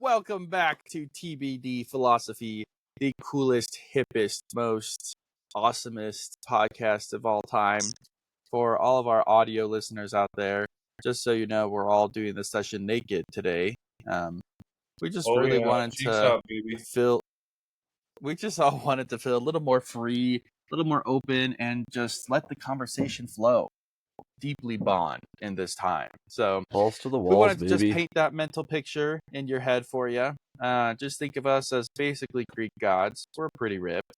welcome back to TBD Philosophy, the coolest, hippest, most awesomest podcast of all time. For all of our audio listeners out there, just so you know, we're all doing this session naked today. We just really wanted to feel. We just all wanted to feel a little more free, a little more open, and just let the conversation flow. Deeply bond in this time. So balls to the walls, we wanted to baby. just paint that mental picture in your head for you. Just think of us as basically Greek gods. We're pretty ripped.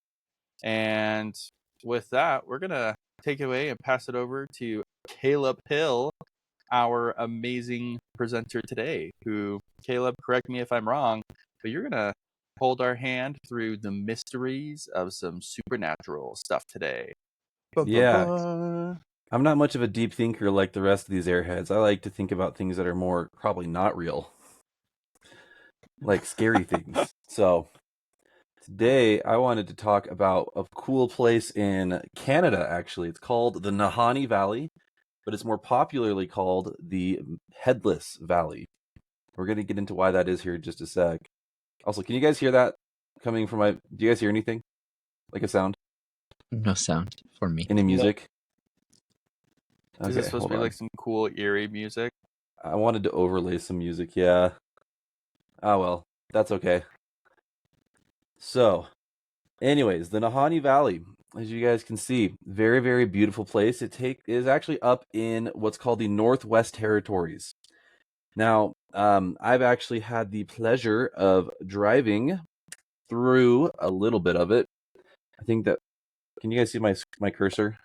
And with that, we're going to take it away and pass it over to Caleb Hill, our amazing presenter today, who, Caleb, correct me if I'm wrong, but you're going to hold our hand through the mysteries of some supernatural stuff today. Yeah. I'm not much of a deep thinker like the rest of these airheads. I like to think about things that are more probably not real, like scary things. So today I wanted to talk about a cool place in Canada, actually. It's called the Nahanni Valley, but it's more popularly called the Headless Valley. We're going to get into why that is here in just a sec. Also, can you guys hear that coming from my... Do you guys hear anything? Like a sound? No sound for me. Any music? Is it supposed to be like some cool, eerie music? I wanted to overlay some music, yeah. Ah, well, that's okay. So, anyways, the Nahanni Valley, as you guys can see, very, very beautiful place. It is actually up in what's called the Northwest Territories. Now, I've actually had the pleasure of driving through a little bit of it. I think that... Can you guys see my cursor?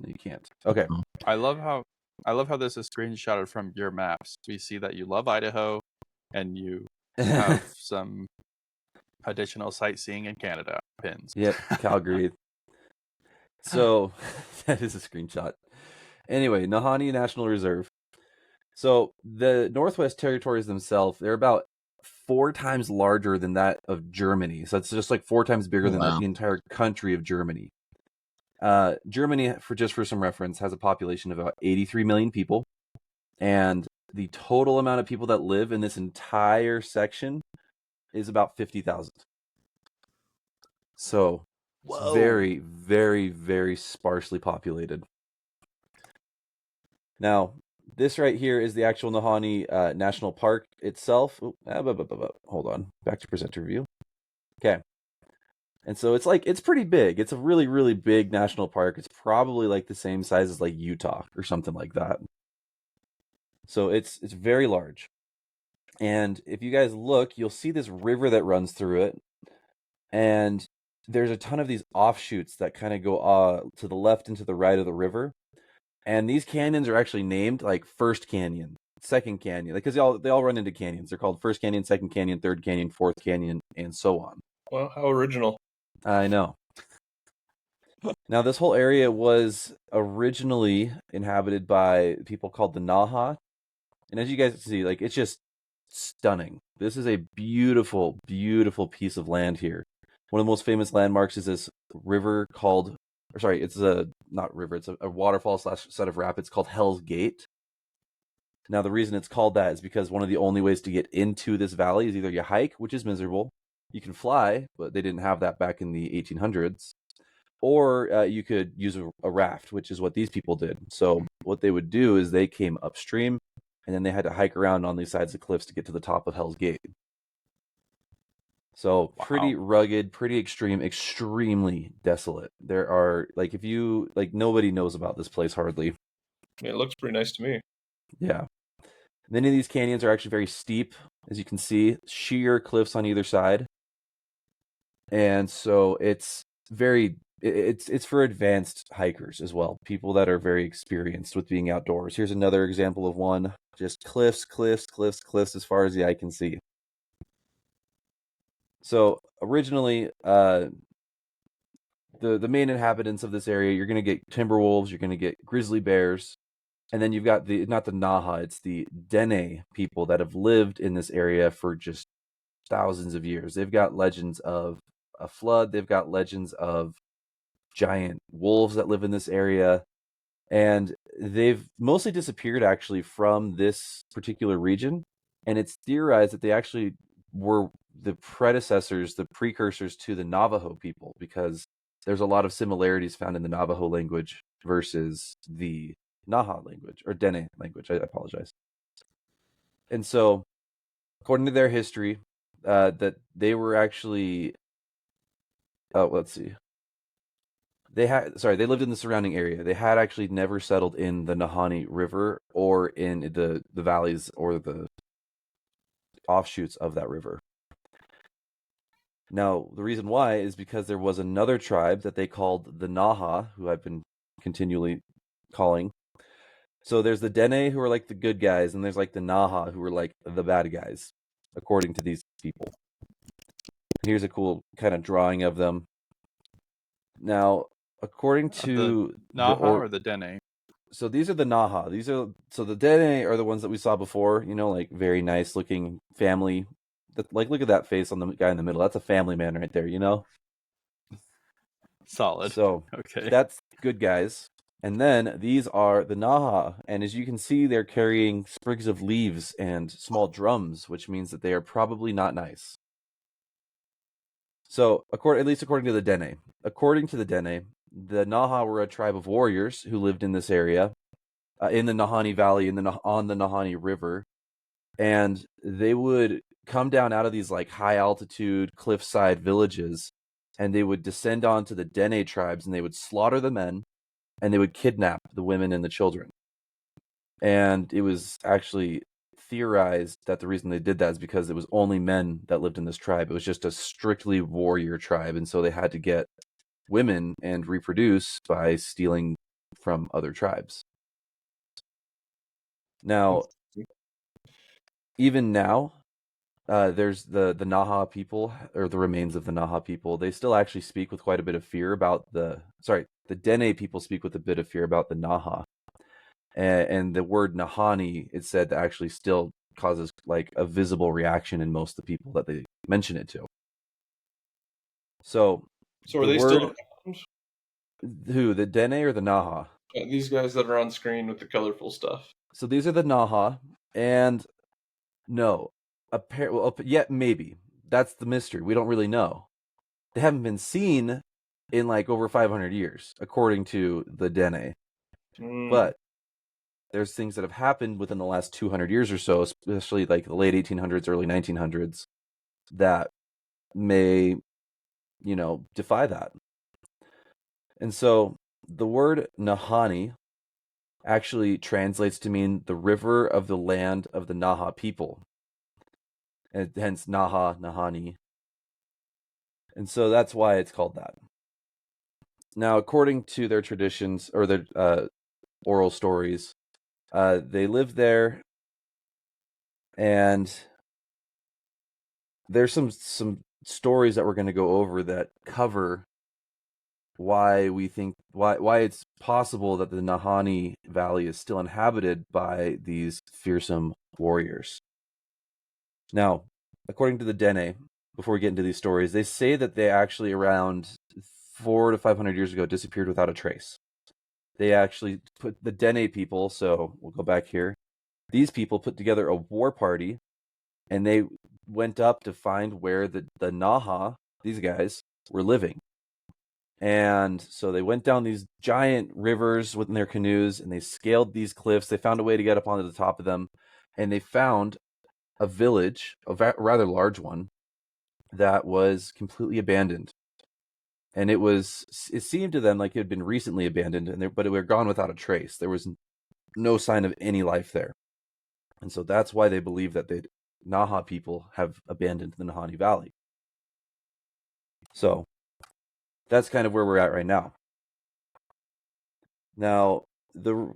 No, you can't. Okay. I love how this is screenshotted from your maps. We see that you love Idaho, and you have some additional sightseeing in Canada pins. Yep, Calgary. So that is a screenshot. Anyway, Nahanni National Reserve. So the Northwest Territories themselves, they're about 4 times larger than that of Germany. So it's just like 4 times bigger than the entire country of Germany. Germany, for some reference, has a population of about 83 million people, and the total amount of people that live in this entire section is about 50,000. So it's very, very, very sparsely populated. Now, this right here is the actual Nahanni National Park itself. Hold on, back to presenter view. Okay. And so it's pretty big. It's a really, really big national park. It's probably like the same size as like Utah or something like that. So it's very large. And if you guys look, you'll see this river that runs through it. And there's a ton of these offshoots that kind of go to the left and to the right of the river. And these canyons are actually named like First Canyon, Second Canyon, because they all run into canyons. They're called First Canyon, Second Canyon, Third Canyon, Fourth Canyon, and so on. Well, how original. I know. Now, this whole area was originally inhabited by people called the Naha. And as you guys see, like, it's just stunning. This is a beautiful, beautiful piece of land here. One of the most famous landmarks is this river called, it's a waterfall / set of rapids called Hell's Gate. Now, the reason it's called that is because one of the only ways to get into this valley is either you hike, which is miserable. You can fly, but they didn't have that back in the 1800s. Or you could use a raft, which is what these people did. So what they would do is they came upstream, and then they had to hike around on these sides of cliffs to get to the top of Hell's Gate. So pretty rugged, pretty extreme, extremely desolate. There are, nobody knows about this place hardly. It looks pretty nice to me. Yeah. Many of these canyons are actually very steep, as you can see, sheer cliffs on either side. And so it's for advanced hikers as well, people that are very experienced with being outdoors. Here's another example of one. Just cliffs, cliffs, cliffs, cliffs as far as the eye can see. So originally, the main inhabitants of this area, you're going to get timber wolves, you're going to get grizzly bears, and then you've got not the Naha, it's the Dene people that have lived in this area for just thousands of years. They've got legends of a flood, they've got legends of giant wolves that live in this area, and they've mostly disappeared actually from this particular region, and it's theorized that they actually were the predecessors, the precursors to the Navajo people, because there's a lot of similarities found in the Navajo language versus the Naha language, or Dene language. I apologize. And so, according to their history, that they were actually, let's see, they lived in the surrounding area. They had actually never settled in the Nahanni River or in the valleys or the offshoots of that river. Now, the reason why is because there was another tribe that they called the Naha, who I've been continually calling. So there's the Dene, who are like the good guys, and there's like the Naha, who are like the bad guys, according to these people. And here's a cool kind of drawing of them. Now, according to Naha or the Dene? So these are the Naha. So the Dene are the ones that we saw before, like very nice looking family. Like, look at that face on the guy in the middle. That's a family man right there, Solid. So Okay. that's good guys. And then these are the Naha. And as you can see, they're carrying sprigs of leaves and small drums, which means that they are probably not nice. So, at least according to the Dene. According to the Dene, the Naha were a tribe of warriors who lived in this area, in the Nahanni Valley, on the Nahanni River. And they would come down out of these like high altitude cliffside villages, and they would descend onto the Dene tribes, and they would slaughter the men, and they would kidnap the women and the children. And it was actually theorized that the reason they did that is because it was only men that lived in this tribe. It was just a strictly warrior tribe, and so they had to get women and reproduce by stealing from other tribes. Now, even now, there's the Naha people, or the remains of the Naha people. They still actually speak with quite a bit of fear about the Dene people speak with a bit of fear about the Naha. And the word Nahanni, it's said, that actually still causes like a visible reaction in most of the people that they mention it to. So are they still around? Who, the Dene or the Naha? These guys that are on screen with the colorful stuff. So these are the Naha, and no, yet maybe. That's the mystery. We don't really know. They haven't been seen in like over 500 years, according to the Dene. But there's things that have happened within the last 200 years or so, especially like the late 1800s, early 1900s, that may, defy that. And so the word Nahanni actually translates to mean the river of the land of the Naha people. And hence Naha, Nahanni. And so that's why it's called that. Now, according to their traditions, or their oral stories, they lived there, and there's some stories that we're going to go over that cover why we think why it's possible that the Nahanni Valley is still inhabited by these fearsome warriors. Now, according to the Dene, before we get into these stories, they say that they actually around 400 to 500 years ago disappeared without a trace. They actually put the Dene people, so we'll go back here. These people put together a war party, and they went up to find where the Naha, these guys, were living. And so they went down these giant rivers with their canoes, and they scaled these cliffs. They found a way to get up onto the top of them, and they found a village, a rather large one, that was completely abandoned. And it seemed to them like it had been recently abandoned, but it were gone without a trace. There was no sign of any life there. And so that's why they believe that the Naha people have abandoned the Nahanni Valley. So that's kind of where we're at right now. Now, the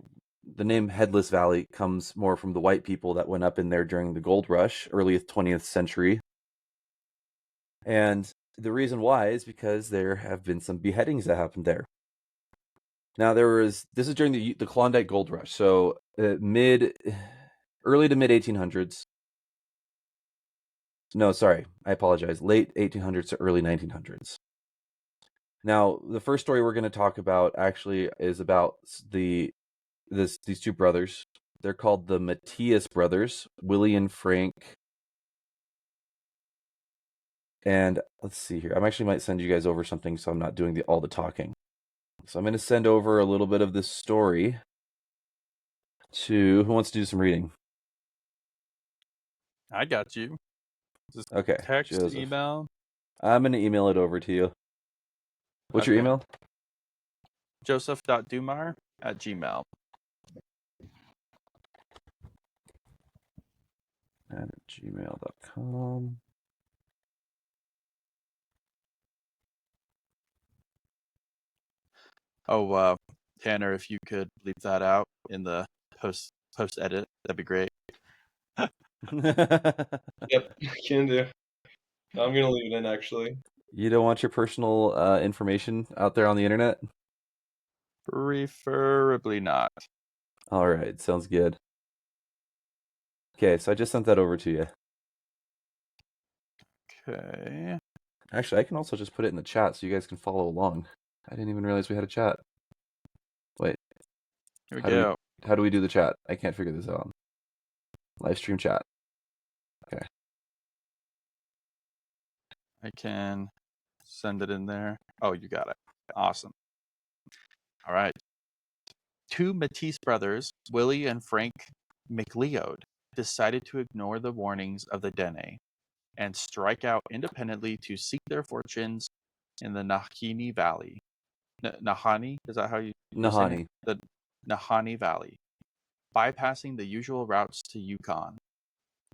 name Headless Valley comes more from the white people that went up in there during the gold rush, early 20th century. And the reason why is because there have been some beheadings that happened there. Now, this is during the Klondike Gold Rush, so early to mid 1800s. No, sorry, I apologize. Late 1800s to early 1900s. Now, the first story we're going to talk about actually is about these two brothers. They're called the Matthias brothers, Willie and Frank And let's see here. I actually might send you guys over something so I'm not doing all the talking. So I'm going to send over a little bit of this story to who wants to do some reading. I got you. Just Okay, text, Joseph. email. I'm going to email it over to you. What's your Okay. email? Joseph.dumar@gmail. At gmail.com. Oh, Tanner, if you could leave that out in the post edit, that'd be great. Yep, can do. I'm gonna leave it in actually. You don't want your personal information out there on the internet? Preferably not. All right, sounds good. Okay, so I just sent that over to you. Okay. Actually, I can also just put it in the chat so you guys can follow along. I didn't even realize we had a chat. Wait, Here we how go. do we do the chat? I can't figure this out. Live stream chat. Okay. I can send it in there. Oh, you got it. Awesome. All right. Two Matisse brothers, Willie and Frank McLeod, decided to ignore the warnings of the Dene and strike out independently to seek their fortunes in the Nahani Valley. Nahani? Is that how you were saying it? Nahani. The Nahani Valley, bypassing the usual routes to Yukon.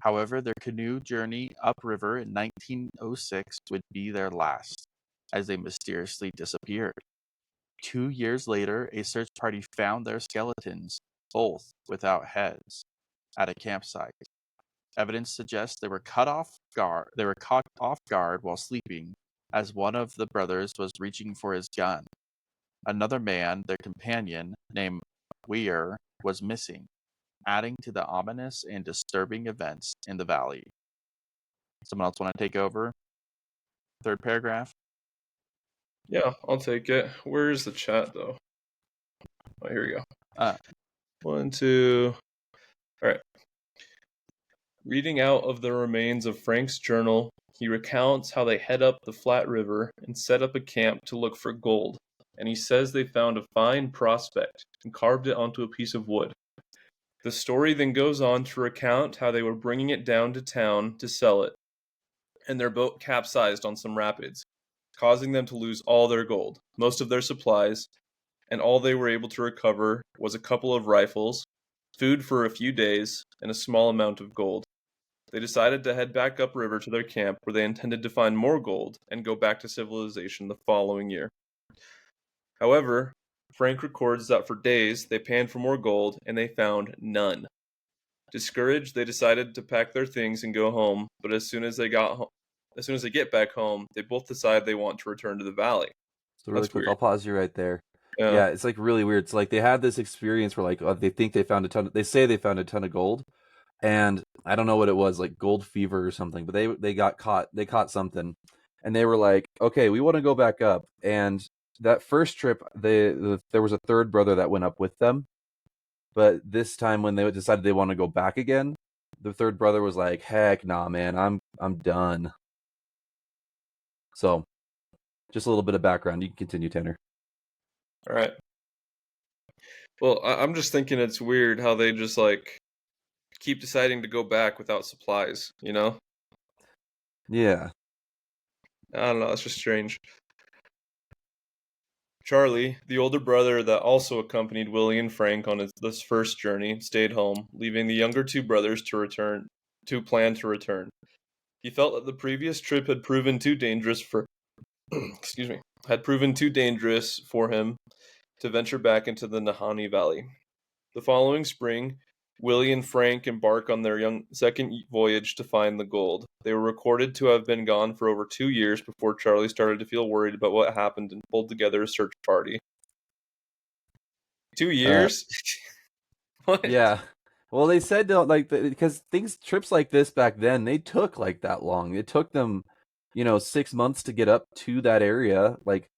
However, their canoe journey upriver in 1906 would be their last, as they mysteriously disappeared. 2 years later, a search party found their skeletons, both without heads, at a campsite. Evidence suggests they were caught off guard while sleeping, as one of the brothers was reaching for his gun. Another man, their companion, named Weir, was missing, adding to the ominous and disturbing events in the valley. Someone else want to take over? Third paragraph? Yeah, I'll take it. Where's the chat though? Oh, here we go. 1, 2. All right. Reading out of the remains of Frank's journal, he recounts how they head up the flat river and set up a camp to look for gold, and he says they found a fine prospect and carved it onto a piece of wood. The story then goes on to recount how they were bringing it down to town to sell it, and their boat capsized on some rapids, causing them to lose all their gold, most of their supplies, and all they were able to recover was a couple of rifles, food for a few days, and a small amount of gold. They decided to head back upriver to their camp where they intended to find more gold and go back to civilization the following year. However, Frank records that for days they panned for more gold and they found none. Discouraged, they decided to pack their things and go home, but as soon as they get back home, they both decide they want to return to the valley. So really That's quick, weird. I'll pause you right there. Yeah. Yeah, it's like really weird. It's like they had this experience where like they think they found they say they found a ton of gold, and I don't know what it was, like gold fever or something, but they caught something, and they were like, okay, we want to go back up. And that first trip, there was a third brother that went up with them, but this time when they decided they want to go back again, the third brother was like, heck nah, man, I'm done. So just a little bit of background. You can continue, Tanner. All right. Well, I'm just thinking it's weird how they just like keep deciding to go back without supplies, you know? Yeah. I don't know, it's just strange. Charlie, the older brother that also accompanied Willie and Frank on this first journey, stayed home, leaving the younger two brothers to plan to return. He felt that the previous trip had proven too dangerous for had proven too dangerous for him to venture back into the Nahani Valley. The following spring, Willie and Frank embark on their second voyage to find the gold. They were recorded to have been gone for over 2 years before Charlie started to feel worried about what happened and pulled together a search party. 2 years? What? Yeah. Well, they said because trips like this back then, they took like that long. It took them, 6 months to get up to that area. Like,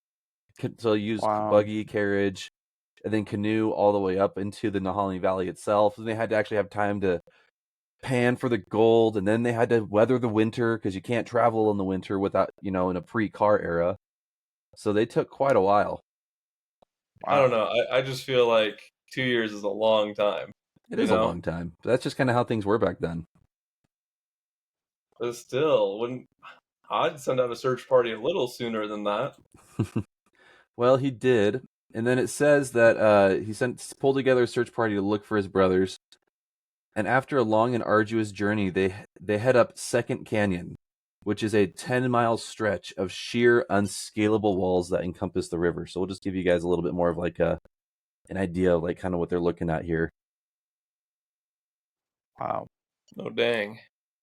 so use Wow. buggy carriage, and then canoe all the way up into the Nahali Valley itself. And they had to actually have time to pan for the gold, and then they had to weather the winter because you can't travel in the winter without, in a pre-car era. So they took quite a while. Wow. I don't know. I just feel like 2 years is a long time. It is a long time. But that's just kind of how things were back then. But still, I'd send out a search party a little sooner than that. Well, he did. And then it says that he pulled together a search party to look for his brothers. And after a long and arduous journey, they head up Second Canyon, which is a 10-mile stretch of sheer, unscalable walls that encompass the river. So we'll just give you guys a little bit more of like an idea of like kind of what they're looking at here. Wow. Oh, dang.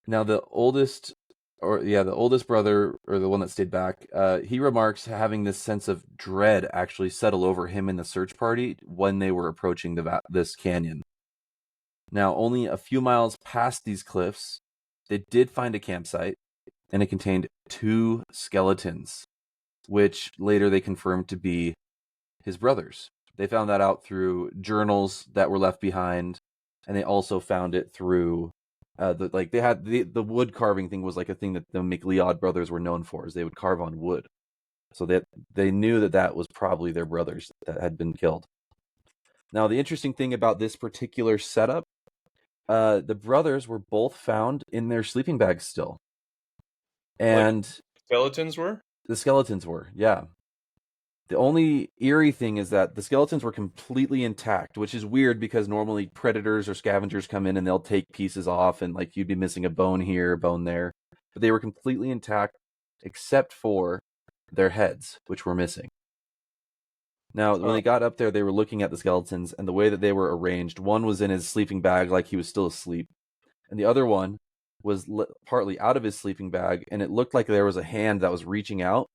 Now the oldest brother, or the one that stayed back, he remarks having this sense of dread actually settle over him and the search party when they were approaching this canyon. Now, only a few miles past these cliffs, they did find a campsite, and it contained 2 skeletons, which later they confirmed to be his brothers. They found that out through journals that were left behind, and they also found it through the wood carving thing was like a thing that the McLeod brothers were known for, is they would carve on wood. So they knew that was probably their brothers that had been killed. Now, the interesting thing about this particular setup, the brothers were both found in their sleeping bags still. And skeletons were? The skeletons were, yeah. The only eerie thing is that the skeletons were completely intact, which is weird because normally predators or scavengers come in and they'll take pieces off and like you'd be missing a bone here, a bone there. But they were completely intact except for their heads, which were missing. Now, when they got up there, they were looking at the skeletons, and the way that they were arranged, one was in his sleeping bag like he was still asleep, and the other one was partly out of his sleeping bag, and it looked like there was a hand that was reaching out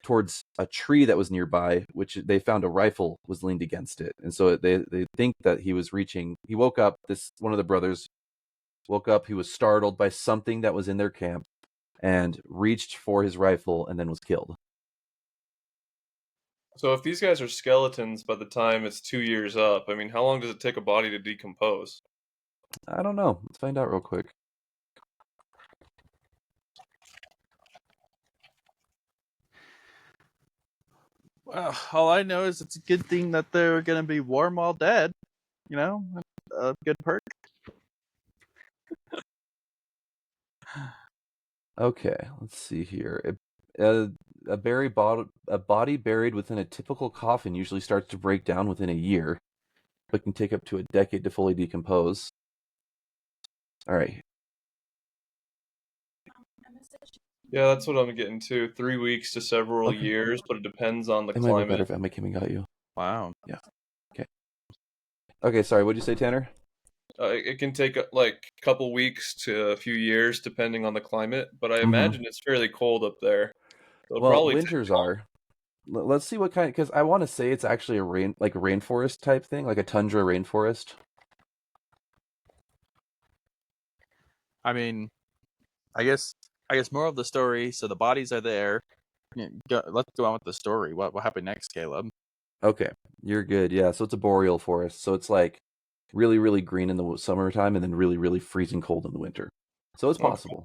towards a tree that was nearby, which they found a rifle was leaned against it. And so they think that he was reaching. He woke up, one of the brothers woke up, he was startled by something that was in their camp, and reached for his rifle, and then was killed. So if these guys are skeletons by the time it's 2 years up, I mean, how long does it take a body to decompose? I don't know. Let's find out real quick. Well, all I know is it's a good thing that they're going to be warm while dead. A good perk. Okay, let's see here. A body buried within a typical coffin usually starts to break down within a year, but can take up to a decade to fully decompose. All right. Yeah, that's what I'm getting to. 3 weeks to several years, but it depends on the climate. Might be better if Emma came and got you. Wow. Yeah. Okay, sorry, what'd you say, Tanner? It can take like a couple weeks to a few years depending on the climate, but I imagine it's fairly cold up there. Winters are. Let's see what kind, because I want to say it's actually a rainforest type thing, like a tundra rainforest. I mean, I guess more of the story. So the bodies are there. Let's go on with the story. What happened next, Caleb? Okay, you're good. Yeah, so it's a boreal forest. So it's like really, really green in the summertime and then really, really freezing cold in the winter. So it's possible.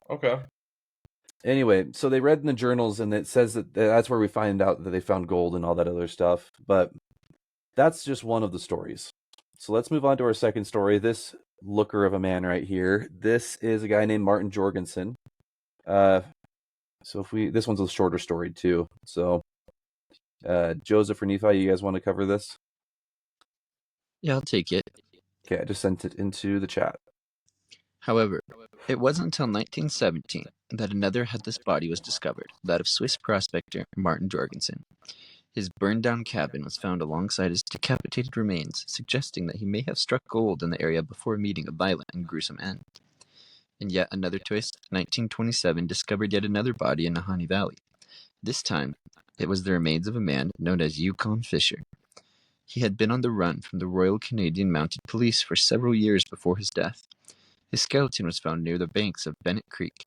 Okay. Anyway, so they read in the journals, and it says that's where we find out that they found gold and all that other stuff. But that's just one of the stories. So let's move on to our second story. This looker of a man right here. This is a guy named Martin Jorgensen. So this one's a shorter story too. So Joseph or Nephi, you guys want to cover this? Yeah, I'll take it. Okay, I just sent it into the chat. However, it wasn't until 1917 that another headless body was discovered, that of Swiss prospector Martin Jorgensen. His burned-down cabin was found alongside his decapitated remains, suggesting that he may have struck gold in the area before meeting a violent and gruesome end. And yet another twist, 1927 discovered yet another body in Nahanni Valley. This time, it was the remains of a man known as Yukon Fisher. He had been on the run from the Royal Canadian Mounted Police for several years before his death. His skeleton was found near the banks of Bennett Creek,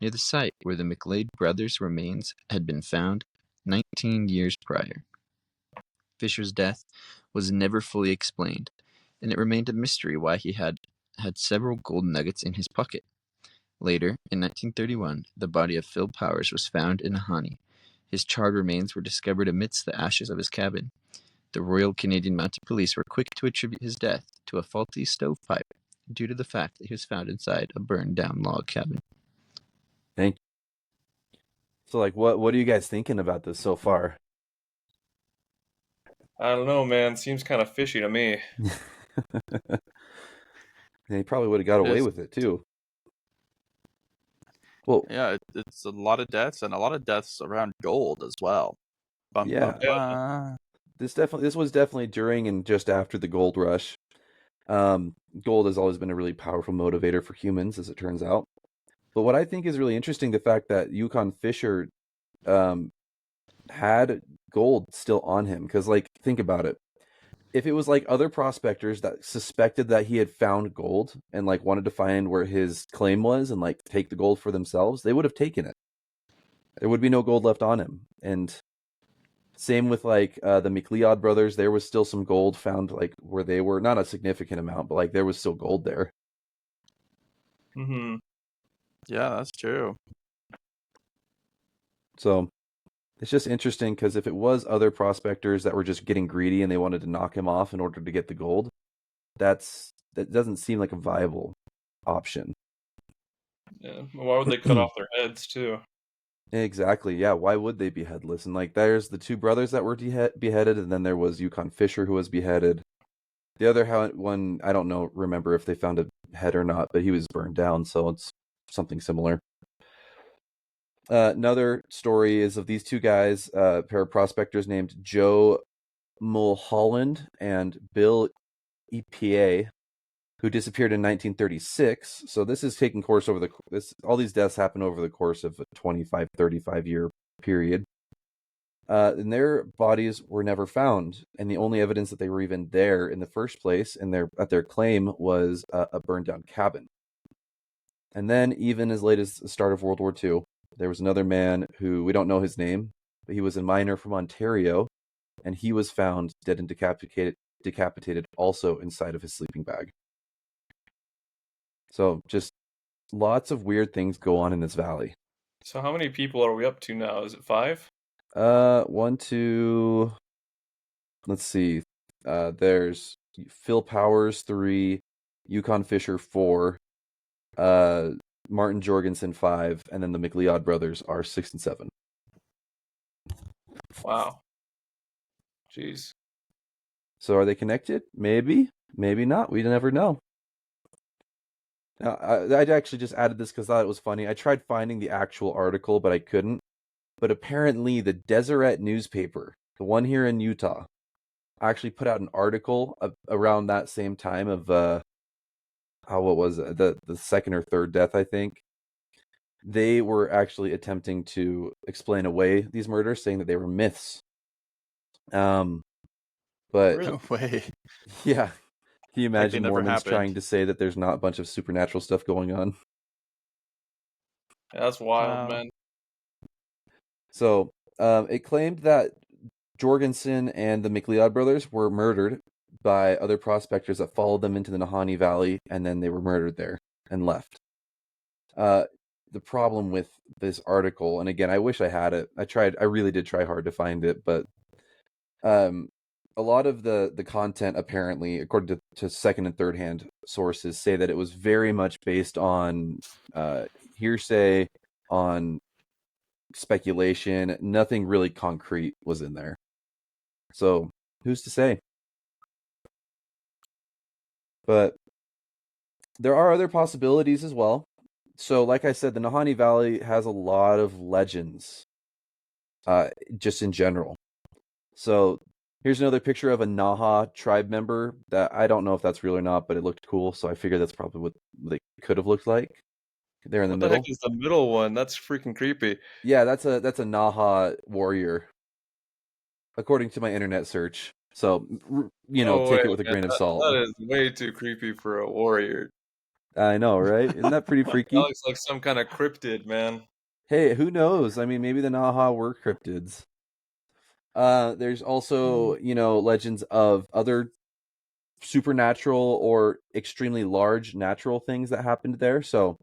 near the site where the McLeod brothers' remains had been found 19 years prior. Fisher's death was never fully explained, and it remained a mystery why he had had several gold nuggets in his pocket. Later, in 1931, the body of Phil Powers was found in Nahanni. His charred remains were discovered amidst the ashes of his cabin. The Royal Canadian Mounted Police were quick to attribute his death to a faulty stovepipe due to the fact that he was found inside a burned-down log cabin. Thank you. So, like, what are you guys thinking about this so far? I don't know, man. Seems kind of fishy to me. They probably would have got away with it too. Well, yeah, it's a lot of deaths and a lot of deaths around gold as well. Yeah. This was definitely during and just after the gold rush. Gold has always been a really powerful motivator for humans, as it turns out. But what I think is really interesting, the fact that Yukon Fisher had gold still on him. Because, like, think about it. If it was like other prospectors that suspected that he had found gold and like wanted to find where his claim was and like take the gold for themselves, they would have taken it. There would be no gold left on him. And same with like the McLeod brothers, there was still some gold found like where they were, not a significant amount, but like there was still gold there. Mm-hmm. Yeah, that's true. So it's just interesting because if it was other prospectors that were just getting greedy and they wanted to knock him off in order to get the gold, that doesn't seem like a viable option. Yeah. Why would they cut off their heads too? Exactly. Yeah. Why would they be headless? And like, there's the two brothers that were beheaded, and then there was Yukon Fisher who was beheaded. The other one, I don't know, remember if they found a head or not, but he was burned down, so it's something similar. Another story is of these two guys, a pair of prospectors named Joe Mulholland and Bill EPA, who disappeared in 1936. So this is taking course over all these deaths happen over the course of a 25, 35 year period. And their bodies were never found, and the only evidence that they were even there in the first place, and at their claim, was a burned down cabin. And then, even as late as the start of World War II, there was another man who we don't know his name, but he was a miner from Ontario, and he was found dead and decapitated also inside of his sleeping bag. So just lots of weird things go on in this valley. So how many people are we up to now? Is it 5? 1, 2. Let's see. There's Phil Powers 3, Yukon Fisher 4, Martin Jorgensen 5, and then the McLeod brothers are 6 and 7. Wow. Jeez. So are they connected? Maybe, maybe not. We never know. Now, I actually just added this because I thought it was funny. I tried finding the actual article, but I couldn't. But apparently the Deseret newspaper, the one here in Utah, actually put out an article around that same time of what was it? The second or third death, I think. They were actually attempting to explain away these murders, saying that they were myths. But no way. Yeah, can you imagine never Mormons happened. trying to say that there's not a bunch of supernatural stuff going on? Yeah, that's wild, man. So it claimed that Jorgensen and the McLeod brothers were murdered by other prospectors that followed them into the Nahanni Valley, and then they were murdered there and left. The problem with this article, and again, I wish I had it. I really did try hard to find it, but a lot of the content, apparently, according to second and third hand sources, say that it was very much based on hearsay, on speculation. Nothing really concrete was in there. So who's to say? But there are other possibilities as well. So like I said, the Nahanni Valley has a lot of legends, just in general. So here's another picture of a Naha tribe member that I don't know if that's real or not, but it looked cool, so I figured that's probably what they could have looked like. There in the middle. What the heck is the middle one? That's freaking creepy. Yeah, that's a Naha warrior, according to my internet search. So, take it with a grain of salt. That is way too creepy for a warrior. I know, right? Isn't that pretty freaky? That looks like some kind of cryptid, man. Hey, who knows? I mean, maybe the Naha were cryptids. There's also, legends of other supernatural or extremely large natural things that happened there. So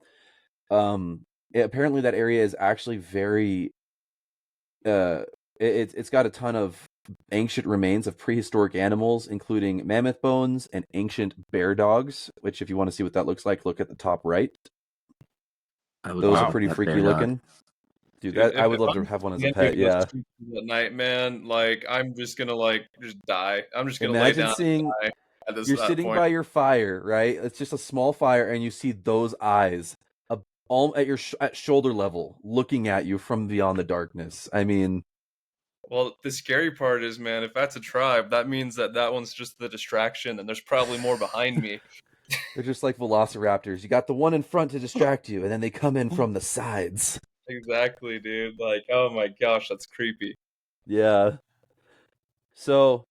apparently that area is actually very it's got a ton of ancient remains of prehistoric animals, including mammoth bones and ancient bear dogs, which if you want to see what that looks like, look at the top right. Those are pretty freaky looking. Dude, that I would love to have one as a pet. Yeah. At night, man, like I'm just gonna like just die. I'm just gonna Imagine lay down seeing and die at this you're sitting point. by your fire, right? It's just a small fire, and you see those eyes all at your at shoulder level, looking at you from beyond the darkness. I mean, well, the scary part is, man, if that's a tribe, that means that one's just the distraction, and there's probably more behind me. they're just like velociraptors. You got the one in front to distract you, and then they come in from the sides. Exactly, dude. Like, oh my gosh, that's creepy. Yeah. So,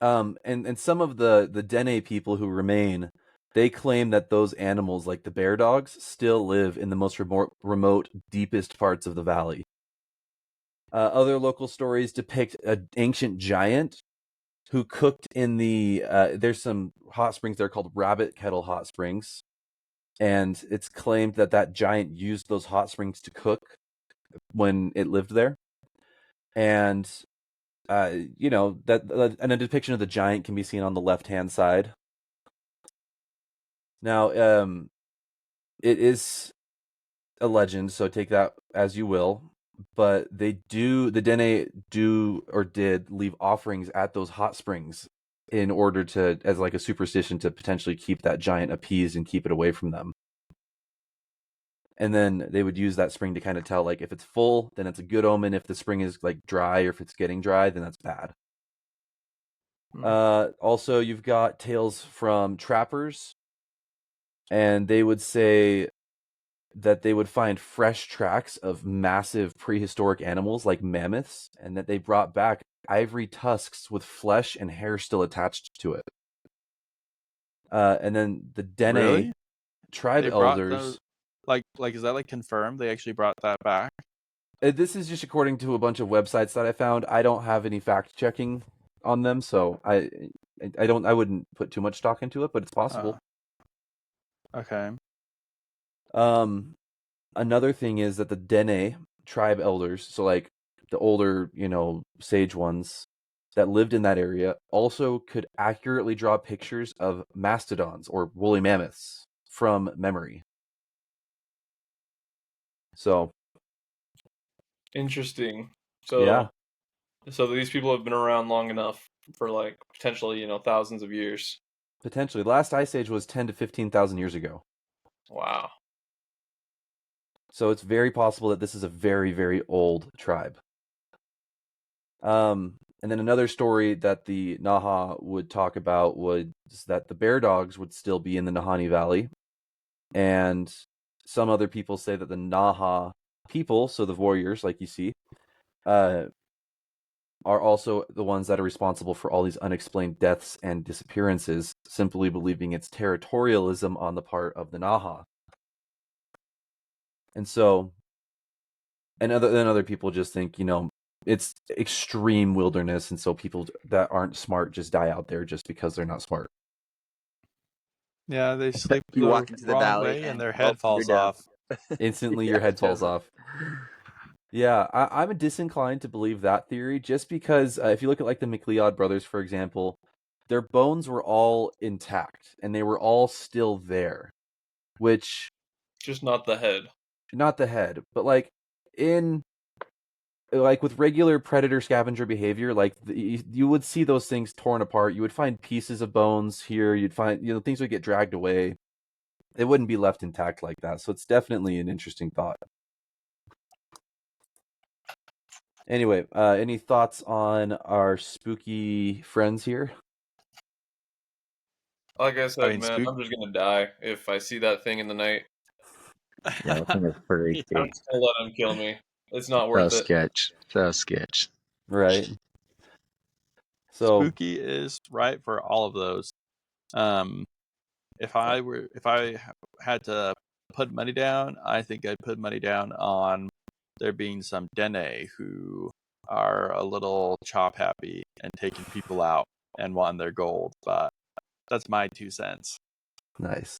and some of the Dene people who remain, they claim that those animals, like the bear dogs, still live in the most remote, deepest parts of the valley. Other local stories depict an ancient giant who cooked in the. There's some hot springs there called Rabbit Kettle Hot Springs, and it's claimed that that giant used those hot springs to cook when it lived there. And you know that and a depiction of the giant can be seen on the left-hand side. Now, it is a legend, so take that as you will. But the Dene do or did leave offerings at those hot springs in order to, as like a superstition, to potentially keep that giant appeased and keep it away from them. And then they would use that spring to kind of tell, like, if it's full, then it's a good omen. If the spring is like dry, or if it's getting dry, then that's bad. Also, you've got tales from trappers, and they would say that they would find fresh tracks of massive prehistoric animals like mammoths, and that they brought back ivory tusks with flesh and hair still attached to it. And then the Dene tribe elders. Those, like is that like confirmed? They actually brought that back? This is just according to a bunch of websites that I found. I don't have any fact checking on them, so I wouldn't put too much stock into it, but it's possible. Okay. Another thing is that the Dene tribe elders, so like the older, sage ones that lived in that area, also could accurately draw pictures of mastodons or woolly mammoths from memory. So interesting. So yeah. So these people have been around long enough for like potentially, thousands of years. Potentially. The last ice age was 10 to 15,000 years ago. Wow. So it's very possible that this is a very, very old tribe. And then another story that the Naha would talk about was that the bear dogs would still be in the Nahanni Valley. And some other people say that the Naha people, so the warriors, like you see, are also the ones that are responsible for all these unexplained deaths and disappearances, simply believing it's territorialism on the part of the Naha. And so, and other people just think, it's extreme wilderness, and so people that aren't smart just die out there just because they're not smart. Yeah, they slip You the walk into the wrong valley way and and their you're head falls done. off. Instantly, your head falls off. Yeah, I'm disinclined to believe that theory, just because if you look at like the MacLeod brothers, for example, their bones were all intact and they were all still there, which Just not the head. not the head, but like with regular predator scavenger behavior, like you would see those things torn apart. You would find pieces of bones here. You'd find things would get dragged away. It wouldn't be left intact like that. So it's definitely an interesting thought. Anyway, any thoughts on our spooky friends here? Like I said, man, I'm just gonna die if I see that thing in the night. Yeah, that thing is freaky. I'm just gonna let him kill me. It's not worth it. So sketch. Right. So spooky is right for all of those. If I had to put money down, I think I'd put money down on there being some Dene who are a little chop happy and taking people out and won their gold. But that's my 2 cents. Nice.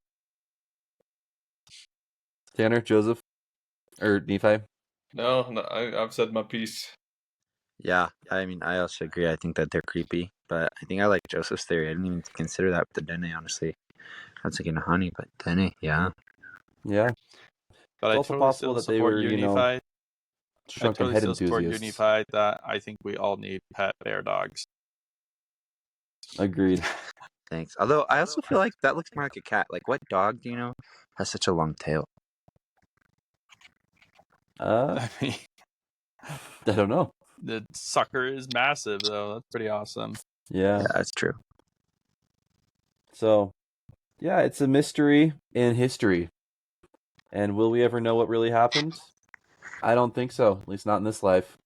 Tanner, Joseph, or Nephi? No, I've said my piece. Yeah, I mean, I also agree. I think that they're creepy, but I think I like Joseph's theory. I didn't even consider that with the Dene, honestly. I was thinking of honey, but Dene, yeah. Yeah. But It's I also totally possible still that they support were, you, you know, Nephi. I shrunken totally head still support you, enthusiasts. Nephi, that I think we all need pet bear dogs. Agreed. Thanks. Although I also feel like that looks more like a cat. Like, what dog do you know has such a long tail? I mean, I don't know. the sucker is massive, though. That's pretty awesome. Yeah. Yeah, that's true. So, yeah, it's a mystery in history. And will we ever know what really happened? I don't think so. At least not in this life.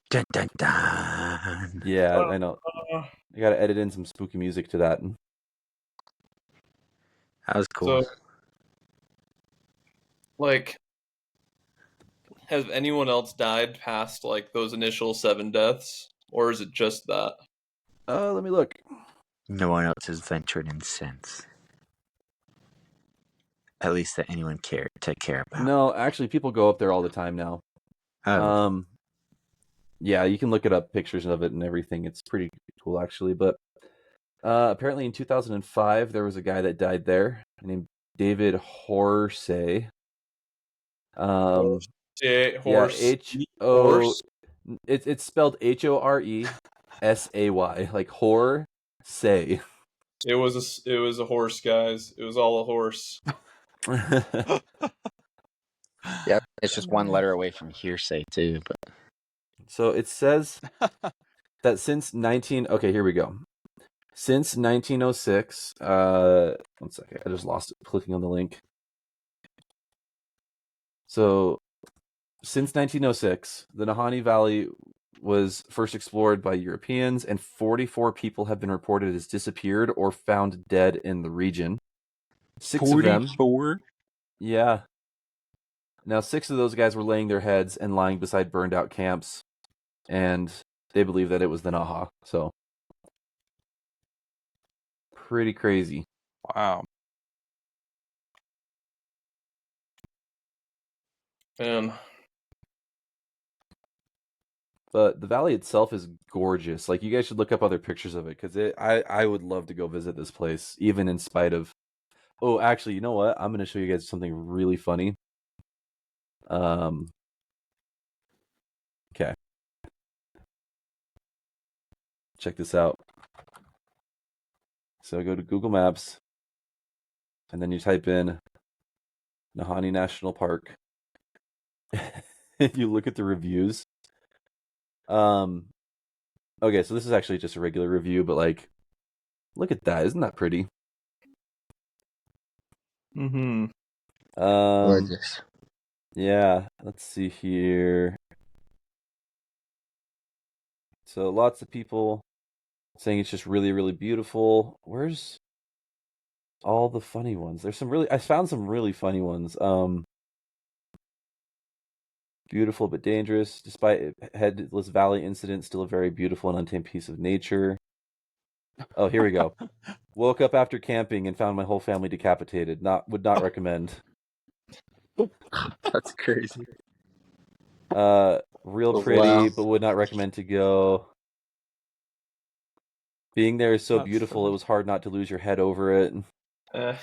Dun dun dun. Yeah, I know. I gotta edit in some spooky music to that. That was cool. So, like, has anyone else died past like those initial 7 deaths, or is it just that? Let me look. No one else has ventured in since. At least that anyone care about. No, actually, people go up there all the time now. Oh. Yeah, you can look it up, pictures of it and everything. It's pretty cool, actually. But apparently in 2005, there was a guy that died there named David Horsey. Horse. Yeah, Horse. It's spelled Horesay, like Horsey. It was a horse, guys. It was all a horse. Yeah, it's just one letter away from hearsay too. But So it says that okay, here we go. Since 1906, one second, I just lost it clicking on the link. So, since 1906, the Nahanni Valley was first explored by Europeans, and 44 people have been reported as disappeared or found dead in the region. 6 of them. 44? Yeah. Now, 6 of those guys were laying their heads and lying beside burned out camps, and they believe that it was the Naha. So, pretty crazy. Wow. Man. But the valley itself is gorgeous. Like, you guys should look up other pictures of it, because I would love to go visit this place, even in spite of... Oh, actually, you know what? I'm going to show you guys something really funny. Okay. Check this out. So go to Google Maps, and then you type in Nahanni National Park. You look at the reviews. Okay, so this is actually just a regular review, but like, look at that. Isn't that pretty? Mm-hmm. Gorgeous. Yeah, let's see here. So lots of people saying it's just really, really beautiful. Where's all the funny ones? I found some really funny ones. Beautiful but dangerous. Despite Headless Valley incident, still a very beautiful and untamed piece of nature. Oh, here we go. Woke up after camping and found my whole family decapitated. Would not recommend. That's crazy. Real pretty, wow. but would not recommend to go. Being there is so That's beautiful, funny. it was hard not to lose your head over it. Yeah.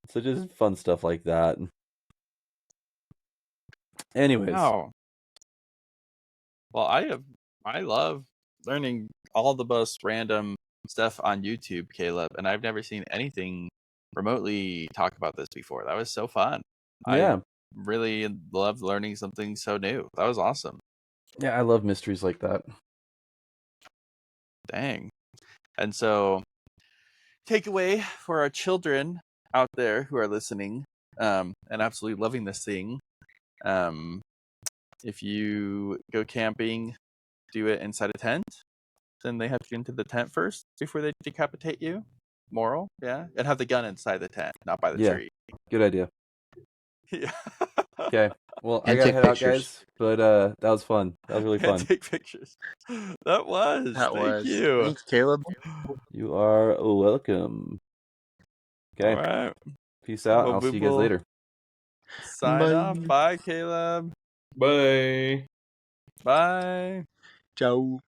So just fun stuff like that. Anyways. Wow. Well, I love learning all the most random stuff on YouTube, Caleb, and I've never seen anything remotely talk about this before. That was so fun. Yeah. I really loved learning something so new. That was awesome. Yeah, I love mysteries like that. Dang. And so, takeaway for our children out there who are listening and absolutely loving this thing. If you go camping, do it inside a tent. Then they have to get into the tent first before they decapitate you. Moral, yeah. And have the gun inside the tent, not by the tree. Good idea. Yeah. Okay. Well, I And gotta take head out, pictures. guys. But that was fun. That was really fun. Take pictures. That was. Thank you. Thanks, Caleb. You are welcome. Okay. All right. Peace out. Well, I'll we see you guys will later. Sign off. Bye. Bye, Caleb. Bye. Bye. Ciao.